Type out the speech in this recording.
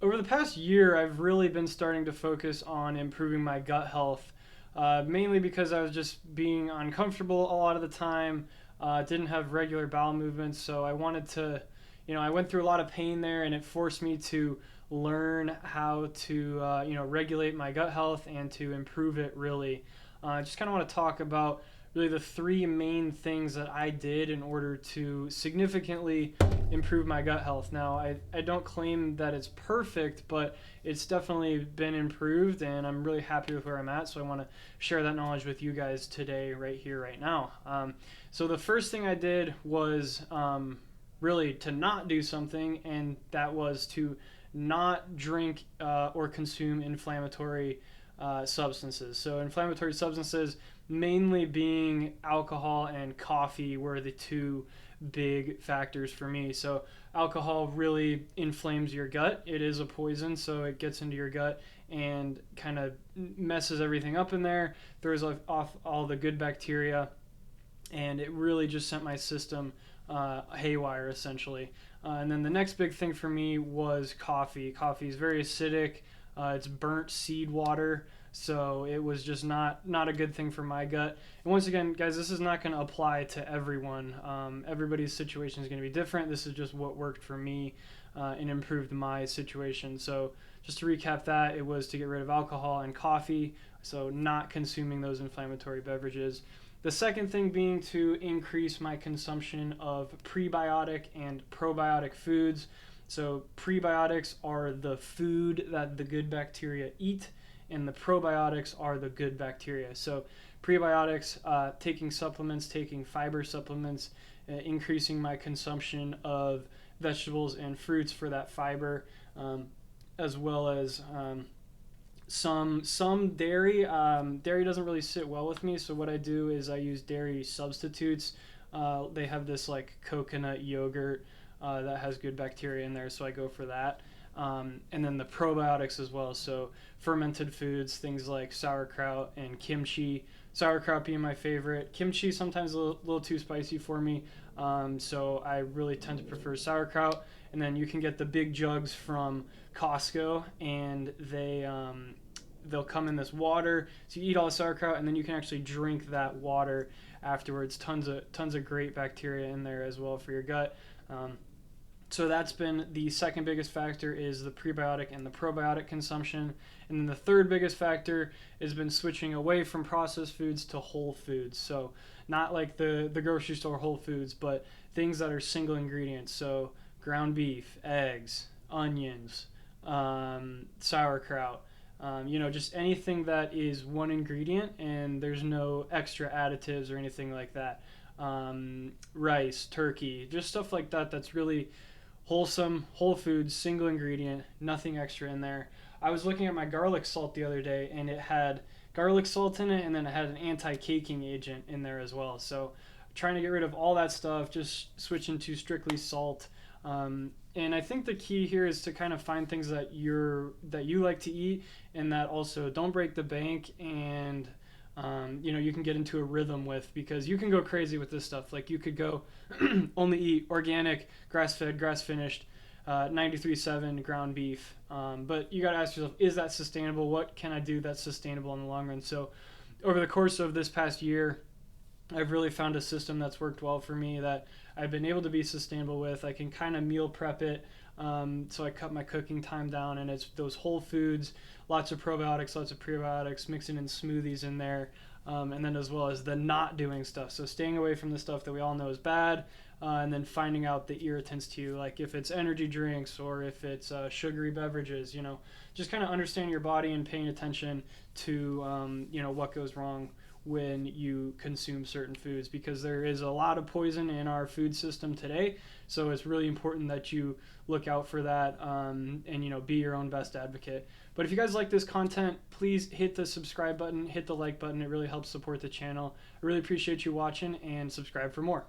Over the past year, I've really been starting to focus on improving my gut health, mainly because I was just being uncomfortable a lot of the time, didn't have regular bowel movements, so I wanted to, I went through a lot of pain there, and it forced me to learn how to, regulate my gut health and to improve it really. I just kind of want to talk about really the three main things that I did in order to significantly improve my gut health. Now, I don't claim that it's perfect, but it's definitely been improved, and I'm really happy with where I'm at. So I want to share that knowledge with you guys today, right here, right now. So the first thing I did was really to not do something, and that was to not drink or consume inflammatory substances. So inflammatory substances, mainly being alcohol and coffee, were the two big factors for me. So alcohol really inflames your gut. It is a poison, so it gets into your gut and kind of messes everything up in there, throws off all the good bacteria, and it really just sent my system haywire essentially. And then the next big thing for me was coffee. Coffee is very acidic. It's burnt seed water, so it was just not a good thing for my gut. And once again, guys, this is not going to apply to everyone. Everybody's situation is going to be different. This is just what worked for me and improved my situation. So just to recap that, it was to get rid of alcohol and coffee, so not consuming those inflammatory beverages. The second thing being to increase my consumption of prebiotic and probiotic foods. So prebiotics are the food that the good bacteria eat, and the probiotics are the good bacteria. So prebiotics, taking supplements, taking fiber supplements, increasing my consumption of vegetables and fruits for that fiber, as well as some dairy. Dairy doesn't really sit well with me, so what I do is I use dairy substitutes. They have this like coconut yogurt that has good bacteria in there, so I go for that. And then the probiotics as well, so fermented foods, things like sauerkraut and kimchi. Sauerkraut being my favorite. Kimchi sometimes a little too spicy for me, so I really tend to prefer sauerkraut. And then you can get the big jugs from Costco, and they'll come in this water. So you eat all the sauerkraut, and then you can actually drink that water afterwards. Tons of great bacteria in there as well for your gut. So that's been the second biggest factor, is the prebiotic and the probiotic consumption. And then the third biggest factor has been switching away from processed foods to whole foods. So not like the grocery store whole foods, but things that are single ingredients. So ground beef, eggs, onions, sauerkraut, just anything that is one ingredient and there's no extra additives or anything like that. Rice, turkey, just stuff like that that's really wholesome, whole foods, single ingredient, nothing extra in there. I was looking at my garlic salt the other day, and it had garlic salt in it, and then it had an anti-caking agent in there as well. So trying to get rid of all that stuff, just switching to strictly salt. And I think the key here is to kind of find things that you like to eat, and that also don't break the bank, and you can get into a rhythm with, because you can go crazy with this stuff. Like you could go only eat organic, grass-fed, grass-finished, 93.7 ground beef. But you got to ask yourself, is that sustainable? What can I do that's sustainable in the long run? So over the course of this past year, I've really found a system that's worked well for me, that I've been able to be sustainable with. I can kind of meal prep it, so I cut my cooking time down, and it's those whole foods, lots of probiotics, lots of prebiotics, mixing in smoothies in there, and then as well as the not doing stuff. So staying away from the stuff that we all know is bad, and then finding out the irritants to you, like if it's energy drinks or if it's sugary beverages, just kind of understanding your body and paying attention to, what goes wrong when you consume certain foods, because there is a lot of poison in our food system today. So it's really important that you look out for that, and be your own best advocate. But if you guys like this content, please hit the subscribe button, hit the like button. It really helps support the channel. I really appreciate you watching, and subscribe for more.